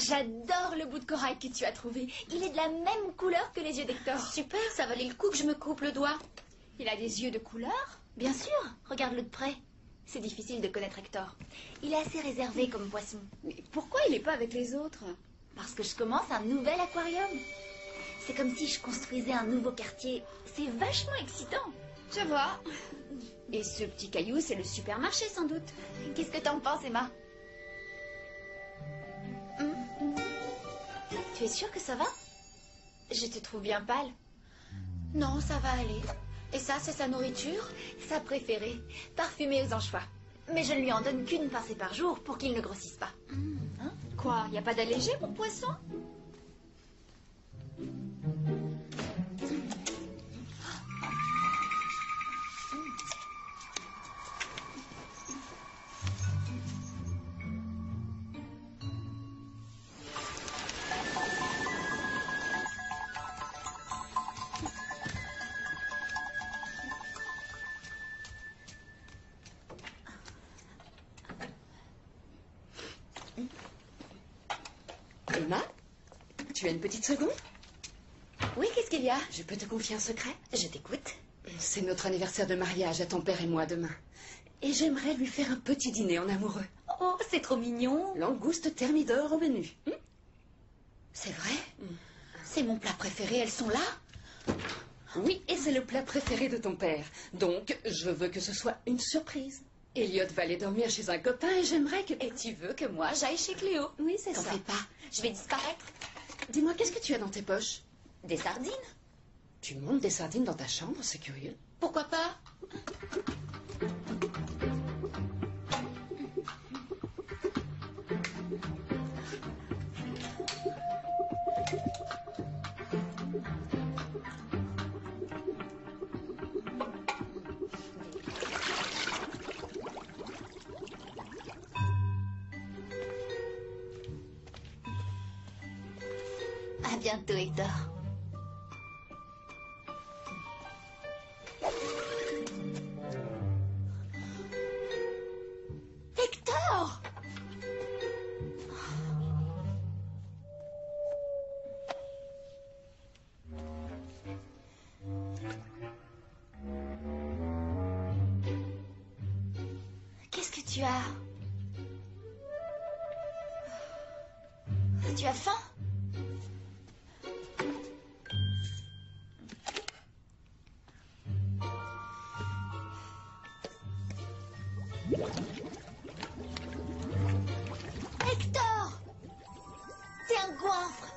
J'adore le bout de corail que tu as trouvé. Il est de la même couleur que les yeux d'Hector. Super, ça valait le coup que je me coupe le doigt. Il a des yeux de couleur? Bien sûr, regarde-le de près. C'est difficile de connaître Hector. Il est assez réservé comme poisson. Mais pourquoi il n'est pas avec les autres? Parce que je commence un nouvel aquarium. C'est comme si je construisais un nouveau quartier. C'est vachement excitant. Je vois. Et ce petit caillou, c'est le supermarché sans doute. Qu'est-ce que t'en penses, Emma? Tu es sûre que ça va? Je te trouve bien pâle. Non, ça va aller. Et ça, c'est sa nourriture? Sa préférée, parfumée aux anchois. Mais je ne lui en donne qu'une pincée par jour pour qu'il ne grossisse pas. Hein? Quoi, il n'y a pas d'allégé pour poisson? Emma, tu as une petite seconde? Oui, qu'est-ce qu'il y a? Je peux te confier un secret? Je t'écoute. C'est notre anniversaire de mariage à ton père et moi demain. Et j'aimerais lui faire un petit dîner en amoureux. Oh, c'est trop mignon. Langouste thermidor au menu. C'est vrai? C'est mon plat préféré, elles sont là? Oui, et c'est le plat préféré de ton père. Donc, je veux que ce soit une surprise. Elliot va aller dormir chez un copain et j'aimerais que... Et tu veux que moi j'aille chez Cléo? Oui, c'est ça. T'en fais pas, je vais disparaître. Dis-moi, qu'est-ce que tu as dans tes poches? Des sardines? Tu montes des sardines dans ta chambre, c'est curieux. Pourquoi pas? À bientôt, Hector. Hector! Qu'est-ce que tu as? Tu as faim? Hector! T'es un goinfre!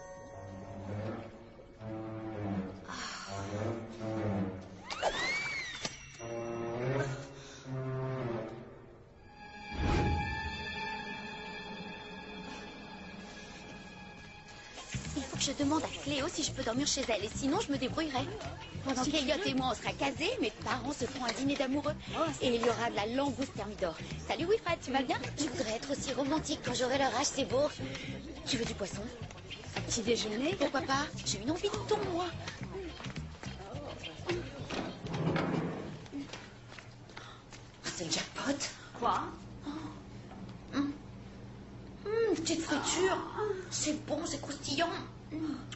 Il faut que je demande à Cléo si je peux dormir chez elle, et sinon je me débrouillerai. Pendant qu'Eliot et moi on sera casés, mes parents se feront un dîner d'amoureux. Et il y aura de la langouste thermidor. Salut Wilfred, tu vas bien? Je voudrais être aussi romantique quand j'aurai leur âge, c'est beau. Tu veux du poisson? Un petit déjeuner? Pourquoi pas? J'ai une envie de thon, moi. C'est le jackpot. Quoi? Petite friture. C'est bon, c'est croustillant.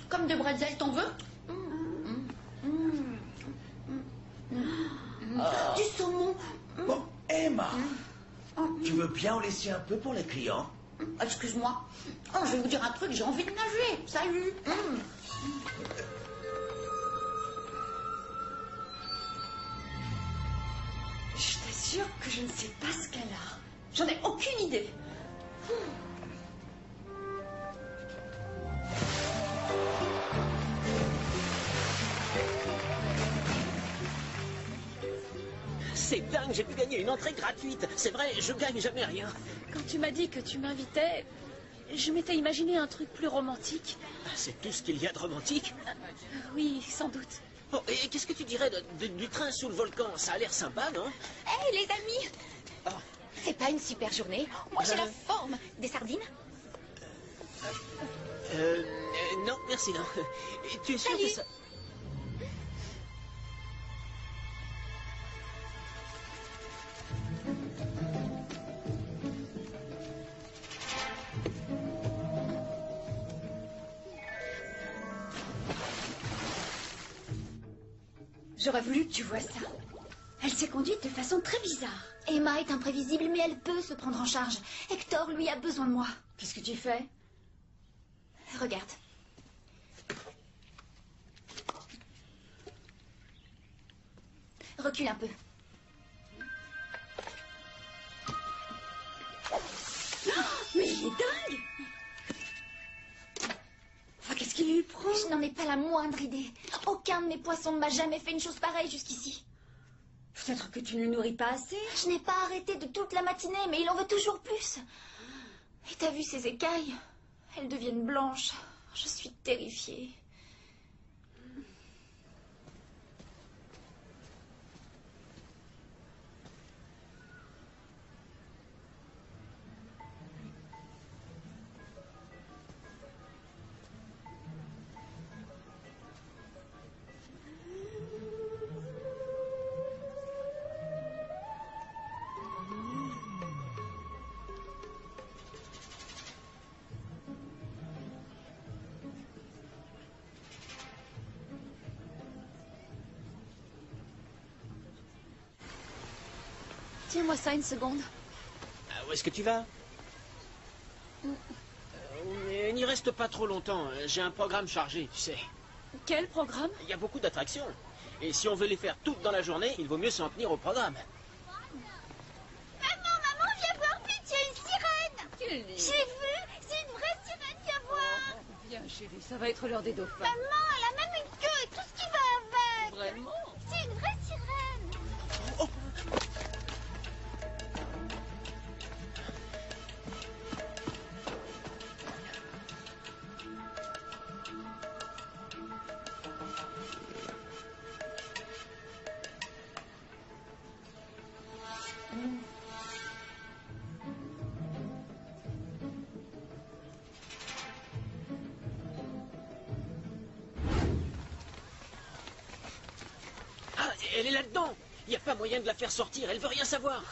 Comme des bretzels, t'en veux? Du saumon. Bon, Emma, tu veux bien en laisser un peu pour les clients? Excuse-moi. Oh, je vais vous dire un truc, j'ai envie de nager. Salut. Je t'assure que je ne sais pas ce qu'elle a. J'en ai aucune idée. C'est dingue, j'ai pu gagner une entrée gratuite. C'est vrai, je gagne jamais rien. Quand tu m'as dit que tu m'invitais, je m'étais imaginé un truc plus romantique. C'est tout ce qu'il y a de romantique. Oui, sans doute. Oh, et qu'est-ce que tu dirais du train sous le volcan? Ça a l'air sympa, non? Hé, les amis. Oh. C'est pas une super journée. Moi, j'ai la forme. Des sardines? Non, merci, non. Tu es sûr Salut. que ça... J'aurais voulu que tu vois ça. Elle s'est conduite de façon très bizarre. Emma est imprévisible, mais elle peut se prendre en charge. Hector, lui, a besoin de moi. Qu'est-ce que tu fais? Regarde. Recule un peu. Mais il est dingue! Enfin, qu'est-ce qu'il lui prend? Je n'en ai pas la moindre idée. Aucun de mes poissons ne m'a jamais fait une chose pareille jusqu'ici. Peut-être que tu ne le nourris pas assez. Je n'ai pas arrêté de toute la matinée, mais il en veut toujours plus. Et t'as vu ces écailles? Elles deviennent blanches. Je suis terrifiée. Tiens-moi ça une seconde. Où est-ce que tu vas? N'y reste pas trop longtemps. J'ai un programme chargé, tu sais. Quel programme? Il y a beaucoup d'attractions. Et si on veut les faire toutes dans la journée, il vaut mieux s'en tenir au programme. Maman, viens voir vite, il y a une sirène. J'ai vu, c'est une vraie sirène, viens voir. Viens, chérie, ça va être l'heure des dauphins. Maman, elle a même une queue et tout ce qui va avec. Vraiment? C'est une vraie sirène. Oh. Ah, elle est là-dedans. Il n'y a pas moyen de la faire sortir. Elle veut rien savoir.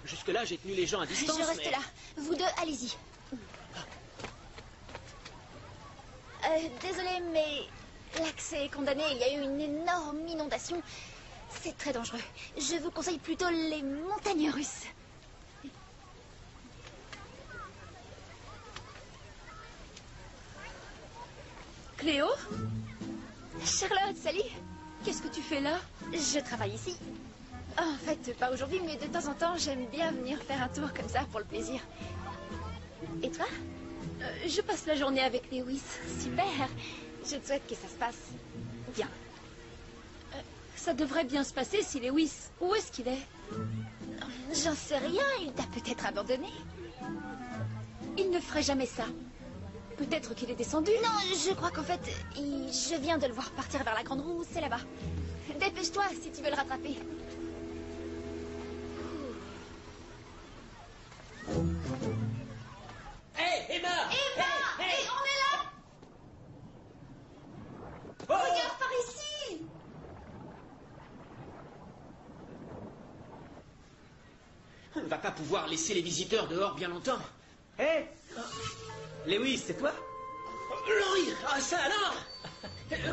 Jusque-là, j'ai tenu les gens à distance. Je reste mais... là. Vous deux, allez-y. Désolée, mais l'accès est condamné. Il y a eu une énorme inondation. C'est très dangereux. Je vous conseille plutôt les montagnes russes. Cléo? Charlotte, salut. Qu'est-ce que tu fais là? Je travaille ici. En fait, pas aujourd'hui, mais de temps en temps, j'aime bien venir faire un tour comme ça pour le plaisir. Et toi? Je passe la journée avec Lewis. Super. Je te souhaite que ça se passe bien. Ça devrait bien se passer si Lewis... Où est-ce qu'il est? J'en sais rien, il t'a peut-être abandonné. Il ne ferait jamais ça. Peut-être qu'il est descendu. Non, je crois qu'en fait, je viens de le voir partir vers la grande roue, c'est là-bas. Dépêche-toi si tu veux le rattraper. Hé, Emma! Emma! Hey, On est là! Oh! Regarde par ici! On ne va pas pouvoir laisser les visiteurs dehors bien longtemps. Hé Lewis, c'est toi? Laurie! Ah, ça alors?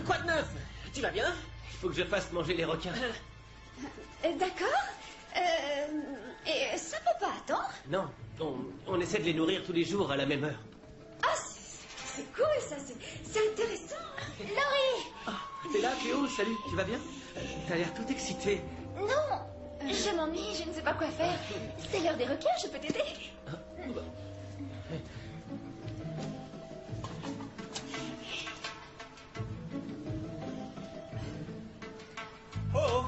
Quoi de neuf? Tu vas bien? Il faut que je fasse manger les requins. D'accord. Et ça peut pas attendre? Non, on essaie de les nourrir tous les jours à la même heure. Ah, c'est cool ça, c'est intéressant. Laurie! Ah, t'es là, Cléo? Salut, tu vas bien? T'as l'air tout excité. Non! Je m'ennuie, je ne sais pas quoi faire. C'est l'heure des requins, je peux t'aider. Oh!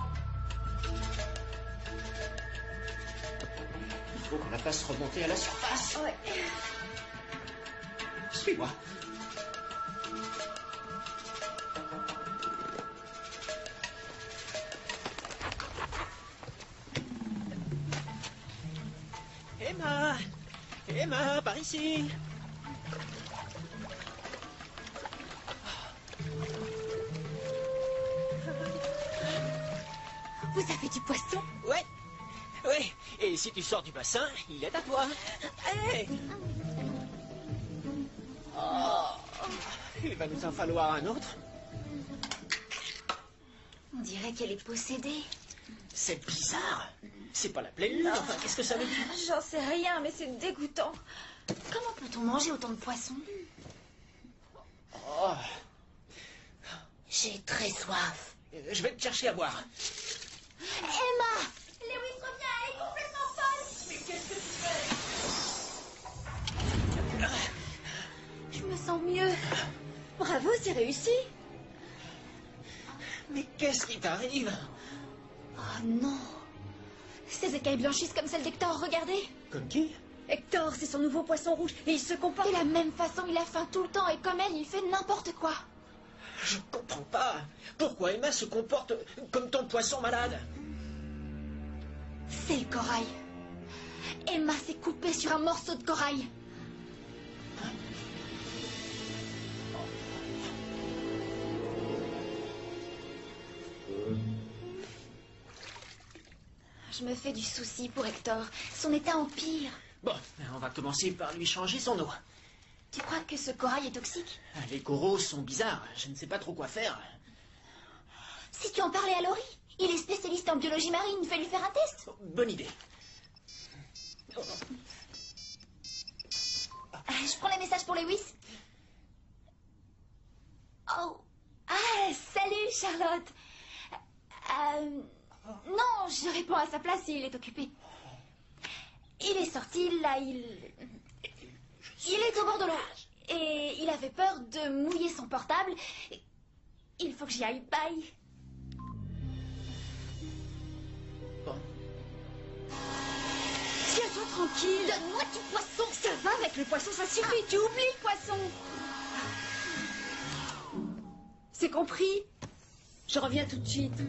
Il faut qu'on la fasse remonter à la surface. Ouais. Suis-moi. Emma! Emma, par ici! Vous avez du poisson? Ouais, ouais. Et si tu sors du bassin, il est à toi. Hey! Oh, il va nous en falloir un autre. On dirait qu'elle est possédée. C'est bizarre. C'est pas la pleine lune. Enfin, qu'est-ce que ça veut dire? J'en sais rien, mais c'est dégoûtant. Comment peut-on manger autant de poissons? Oh, J'ai très soif. je vais te chercher à boire. Emma! Lewis revient, elle est complètement folle! Mais qu'est-ce que tu fais? Je me sens mieux. Bravo, c'est réussi. Mais qu'est-ce qui t'arrive? Oh non! Ses écailles blanchissent comme celles d'Hector, regardez! Comme qui? Hector, c'est son nouveau poisson rouge et il se comporte... De la même façon, il a faim tout le temps et comme elle, il fait n'importe quoi. Je comprends pas. Pourquoi Emma se comporte comme ton poisson malade? C'est le corail. Emma s'est coupée sur un morceau de corail. Je me fais du souci pour Hector. Son état empire. Bon, on va commencer par lui changer son eau. Tu crois que ce corail est toxique? Les coraux sont bizarres. Je ne sais pas trop quoi faire. Si tu en parlais à Laurie, il est spécialiste en biologie marine. Fais lui faire un test. Bonne idée. Je prends les messages pour Lewis. Oh. Ah, salut Charlotte. Non, je réponds à sa place et il est occupé. Il est sorti, là, il est au bord de l'eau. Et il avait peur de mouiller son portable. Il faut que j'y aille. Bye. Bon. Tiens-toi tranquille. Donne-moi du poisson. Ça va avec le poisson, ça suffit. Tu oublies le poisson. C'est compris. Je reviens tout de suite.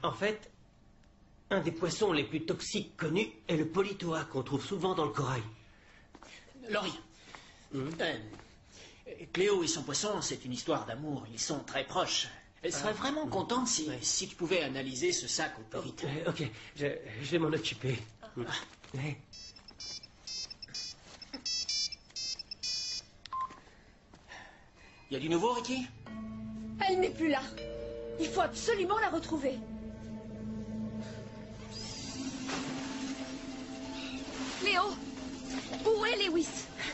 En fait, un des poissons les plus toxiques connus est le polytoa qu'on trouve souvent dans le corail. Laurie. Cléo et son poisson, c'est une histoire d'amour. Ils sont très proches. Elle serait vraiment contente si tu pouvais analyser ce sac au plus vite. Ok, je vais m'en occuper. Ouais. Il y a du nouveau, Ricky? Elle n'est plus là. Il faut absolument la retrouver. Léo, où est Lewis?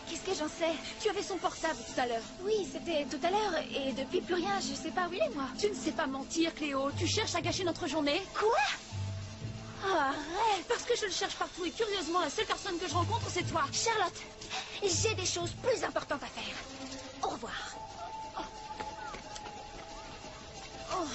Qu'est-ce que j'en sais? Tu avais son portable tout à l'heure. Oui, c'était tout à l'heure. Et depuis, plus rien. Je sais pas où il est, moi. Tu ne sais pas mentir, Cléo. Tu cherches à gâcher notre journée. Quoi? Oh, arrête. Parce que je le cherche partout et curieusement, la seule personne que je rencontre, c'est toi. Charlotte, j'ai des choses plus importantes à faire. Au revoir. Oh.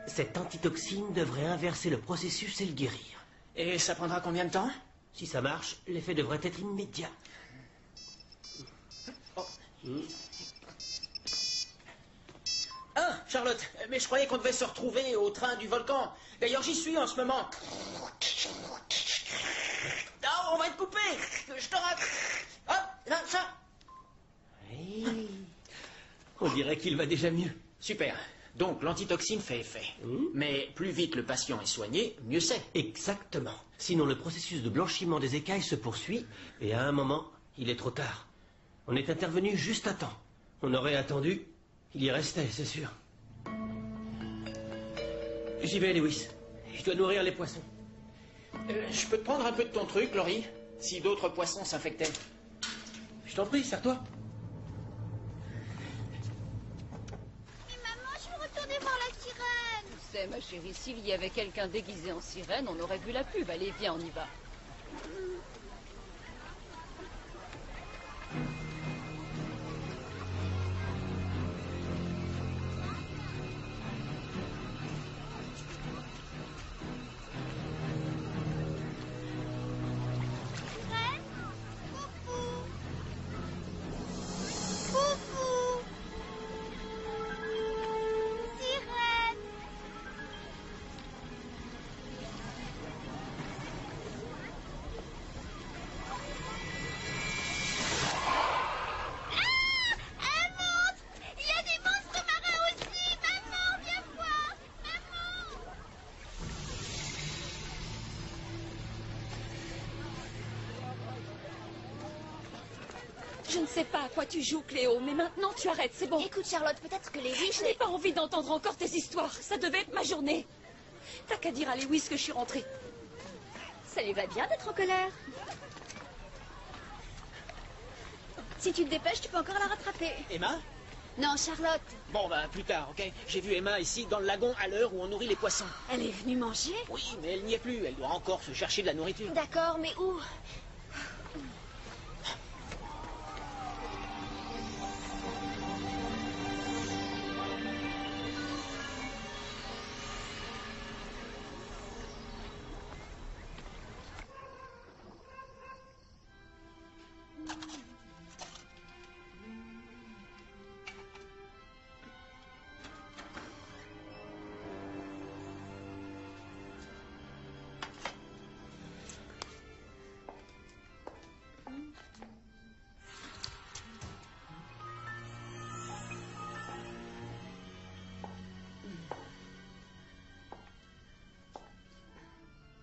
Cette antitoxine devrait inverser le processus et le guérir. Et ça prendra combien de temps? Si ça marche, l'effet devrait être immédiat. Ah, Charlotte, mais je croyais qu'on devait se retrouver au train du volcan. D'ailleurs, j'y suis en ce moment. Ah, on va être coupé. Je te rate. Ah, là, ça. Oui. On dirait qu'il va déjà mieux. Super. Donc, l'antitoxine fait effet. Mais plus vite le patient est soigné, mieux c'est. Exactement. Sinon, le processus de blanchiment des écailles se poursuit et à un moment, il est trop tard. On est intervenu juste à temps. On aurait attendu, il y restait, c'est sûr. J'y vais, Lewis. Je dois nourrir les poissons. Je peux te prendre un peu de ton truc, Laurie, si d'autres poissons s'infectaient. Je t'en prie, serre-toi. Ma chérie, s'il y avait quelqu'un déguisé en sirène, on aurait vu la pub. Allez, viens, on y va. ne sais pas à quoi tu joues, Cléo, mais maintenant tu arrêtes, c'est bon. Écoute, Charlotte, peut-être que Lewis... Je n'ai pas envie d'entendre encore tes histoires. Ça devait être ma journée. T'as qu'à dire à Lewis que je suis rentrée. Ça lui va bien d'être en colère. Si tu te dépêches, tu peux encore la rattraper. Emma? Non, Charlotte. Bon, bah, plus tard, ok? J'ai vu Emma ici, dans le lagon, à l'heure où on nourrit les poissons. Elle est venue manger? Oui, mais elle n'y est plus. Elle doit encore se chercher de la nourriture. D'accord, mais où?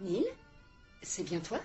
Neil, c'est bien toi?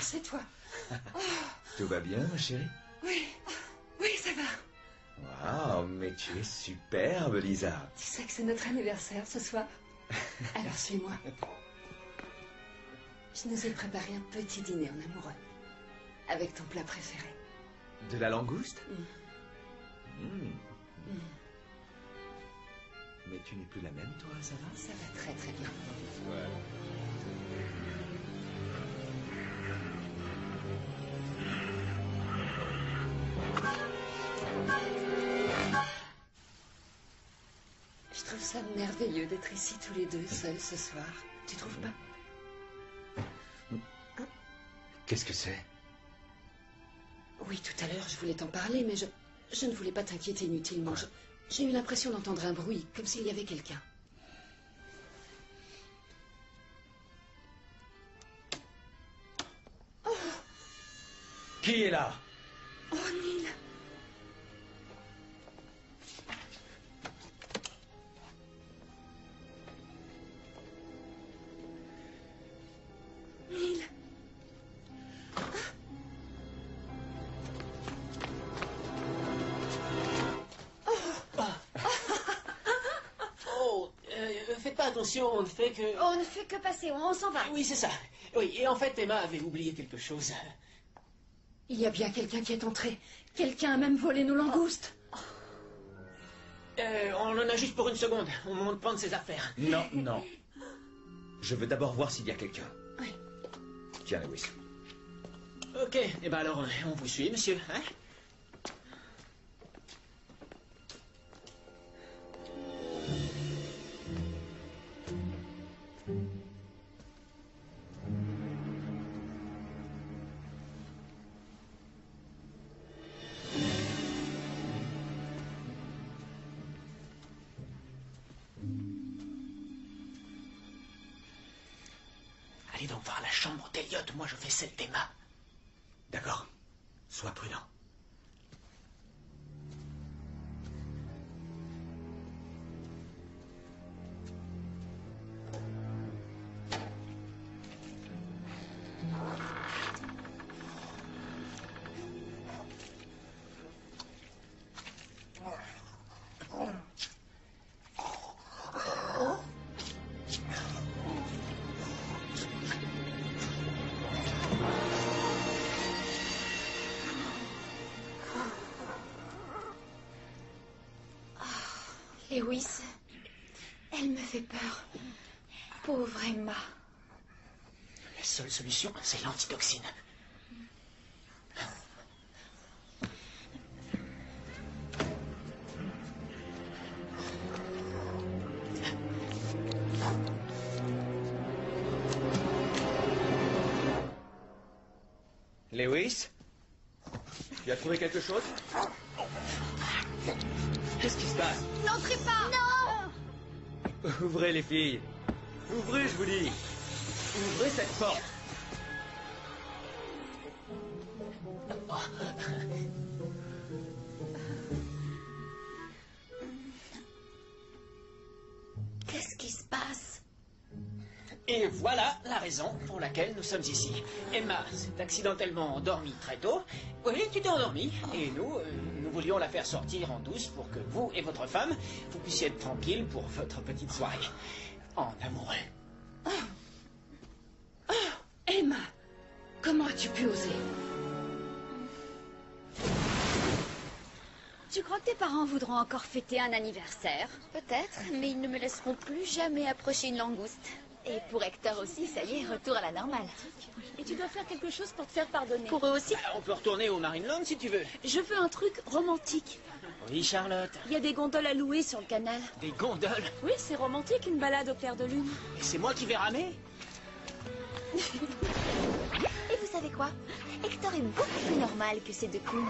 C'est toi. Tout va bien, ma chérie? Oui, oui, ça va. Waouh, mais tu es superbe, Lisa. Tu sais que c'est notre anniversaire ce soir. Alors suis-moi. Je nous ai préparé un petit dîner en amoureux. Avec ton plat préféré. De la langouste? Mais tu n'es plus la même, toi, ça va? Ça va très très bien. Ouais. Je trouve ça merveilleux d'être ici tous les deux, seuls ce soir. Tu trouves pas? Qu'est-ce que c'est? Oui, tout à l'heure, je voulais t'en parler, mais je ne voulais pas t'inquiéter inutilement. J'ai eu l'impression d'entendre un bruit, comme s'il y avait quelqu'un. Qui est là? Oh, Neil! Neil! Oh, faites pas attention, on ne fait que... On ne fait que passer, on s'en va. Oui, c'est ça. Oui, et en fait, Emma avait oublié quelque chose. Il y a bien quelqu'un qui est entré. Quelqu'un a même volé nos langoustes. On en a juste pour une seconde. On monte prendre ses affaires. Non, non. Je veux d'abord voir s'il y a quelqu'un. Oui. Tiens, Lewis. Ok, et ben alors, on vous suit, monsieur, hein? Allez donc voir la chambre d'Eliot, moi je fais celle d'Emma. D'accord. Sois prudent. Lewis, elle me fait peur. Pauvre Emma. La seule solution, c'est l'antitoxine. Lewis? Tu as trouvé quelque chose? Qu'est-ce qui se passe? N'entrez pas! Non! Ouvrez les filles. Ouvrez, je vous dis. Ouvrez cette porte. Qu'est-ce qui se passe? Et voilà la raison pour laquelle nous sommes ici. Emma s'est accidentellement endormie très tôt. Oui, tu t'es endormie. Et nous voulions la faire sortir en douce pour que vous et votre femme, vous puissiez être tranquilles pour votre petite soirée. En amoureux. Emma, comment as-tu pu oser? Tu crois que tes parents voudront encore fêter un anniversaire? Peut-être, mais ils ne me laisseront plus jamais approcher une langouste. Et pour Hector aussi, ça y est, retour à la normale. Et tu dois faire quelque chose pour te faire pardonner. Pour eux aussi? On peut retourner au Marineland si tu veux. Je veux un truc romantique. Oui, Charlotte. Il y a des gondoles à louer sur le canal. Des gondoles. Oui, c'est romantique, une balade au clair de lune. Et c'est moi qui vais ramer. Et vous savez quoi? Hector est beaucoup plus normal que ces deux clowns.